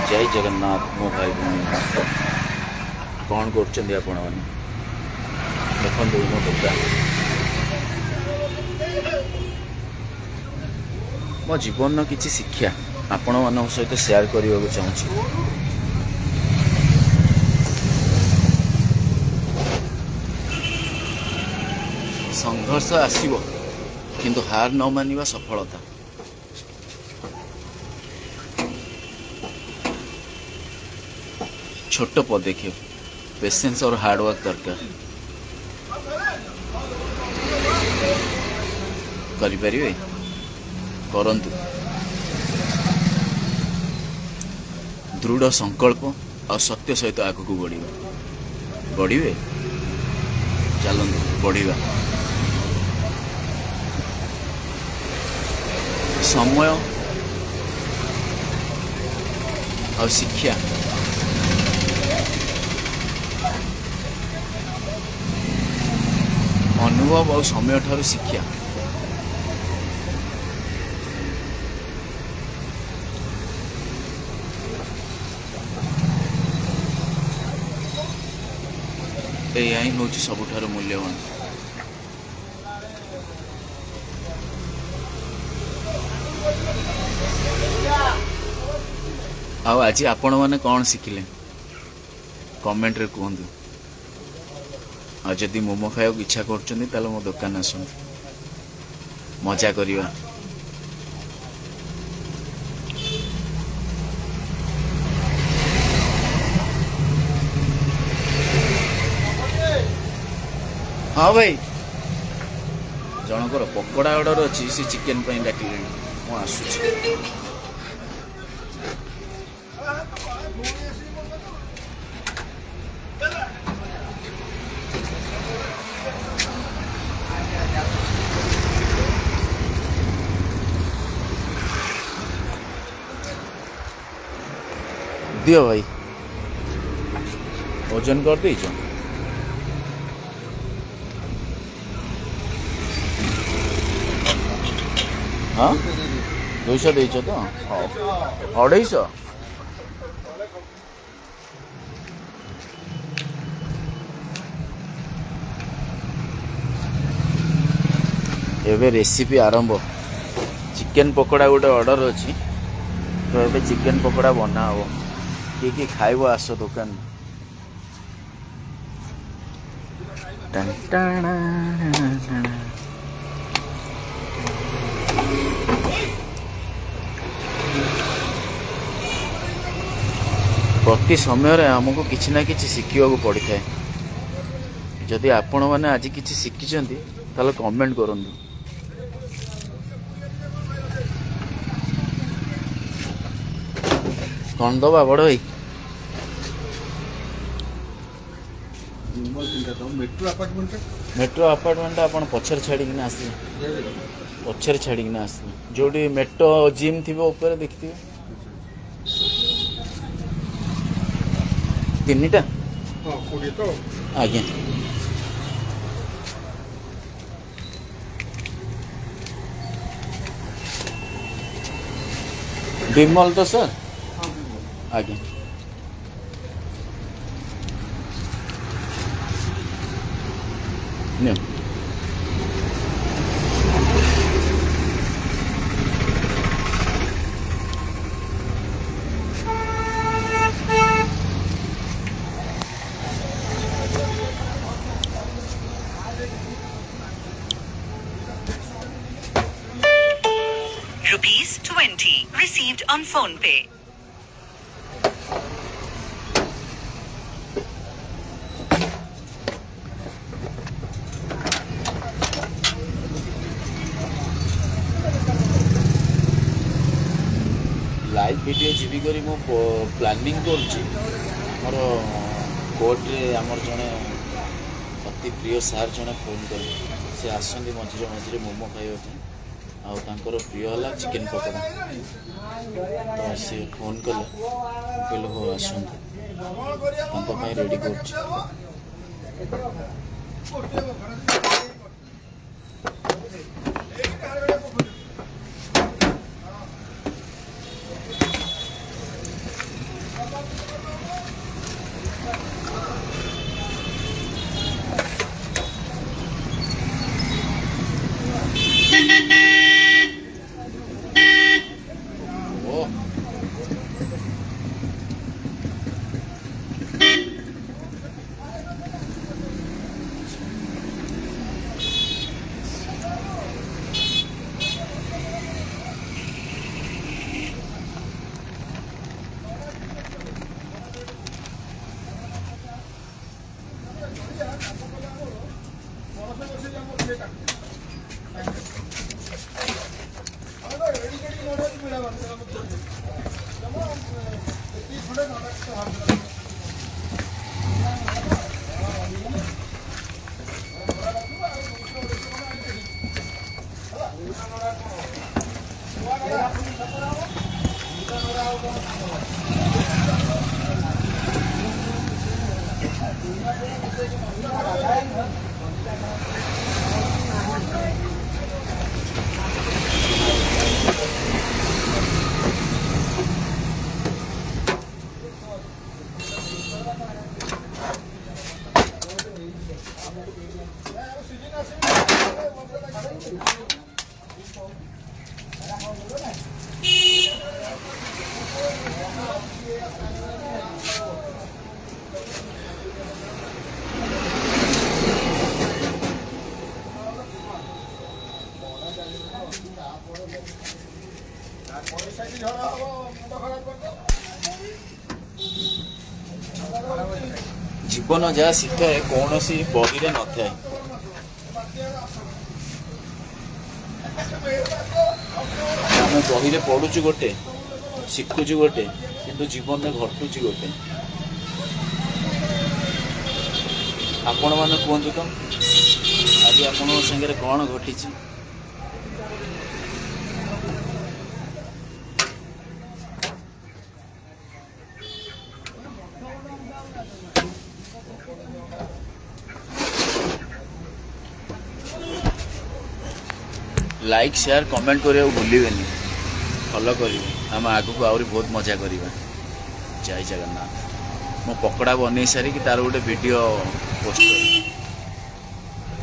जय जगन्नाथ मो भाई भौणी कौन कर आपण मैंने देखो मो दुकान मो जीवन किसी शिक्षा आपण मान सहित शेयर करने को चाहूँगी। संघर्ष आसीबो किंतु हार न मानिबा सफलता। छोट पदक्षेप पेशेंस और हार्डवर्क दरकार करिपारिबे करंतु दृढ़ संकल्प और सत्य सहित आगू बढ़िबे चलंतु बढ़िबा। समय और शिक्षा अनुभव और समय ठारू शिक्षा यह ही हूँ सबुठारु मूल्यवान। आज आपण मैंने कौन शिखिले कमेंट रे कहतु। जदि मोमो खाया इच्छा कर मो दुकान आस मजा करवा। हाँ भाई जनकर पकोड़ा ऑर्डर अच्छी से चिकेन डाकिले मु आसुची। दियो भाई ओजन कर दीच। हाँ 200 देच तो 250 एवं रेसिपी आरंभ। चिकेन पकोड़ा गोटे ऑर्डर अच्छी तो ये चिकेन पकोड़ा बना हो कि खाइब आस दुकान। प्रति समय आमको किसी ना किसी शिखा पड़ी था। जदि आपण मैंने आज किसी शिखिंट ताल कमेंट करूँ। कौन दबा बड़ भाई मेट्रो अपार्टमेंट आप पछर छाड़ी आसले पछर छाड़ी आसले जो मेट्रो जिम थी ऊपर देखिए 3टा आज्ञा विमल तो सर आज्ञा नहीं ₹20 received on PhonePe. Live video जीवी करी मो प्लानिंग कर कोर्ट रे आमर जने अति प्रिय सार जने फोन कर से आसंदी मझिरे मझिरे मोमो खाइबा आउ तांकर प्रिय है चिकेन पकोड़ा तो सी फोन कले कहले हो आसंत रेडी कर। ଜୀବନ ଯାହା ଶିଖାଏ କୌଣସି ବହିରେ ନଥାଏ। ଆମେ ବହିରେ ପଢୁଛୁ ଗୋଟେ, ଶିଖୁଛୁ ଗୋଟେ, କିନ୍ତୁ ଜୀବନରେ ଘଟୁଛି ଗୋଟେ। ଆପଣମାନେ କୁହନ୍ତୁ ତ ଆଜି ଆପଣଙ୍କ ସାଙ୍ଗରେ କ'ଣ ଘଟିଛି? ଲାଇକ୍ ସେୟାର କମେଣ୍ଟ କରିବାକୁ ଭୁଲିବେନି, ଫଲୋ କରିବେ। ଆମେ ଆଗକୁ ଆହୁରି ବହୁତ ମଜା କରିବା। ଜୟ ଜଗନ୍ନାଥ। ମୁଁ ପକୋଡ଼ା ବନେଇ ସାରିକି ତାର ଗୋଟେ ଭିଡ଼ିଓ ପୋଷ୍ଟ କରିବି।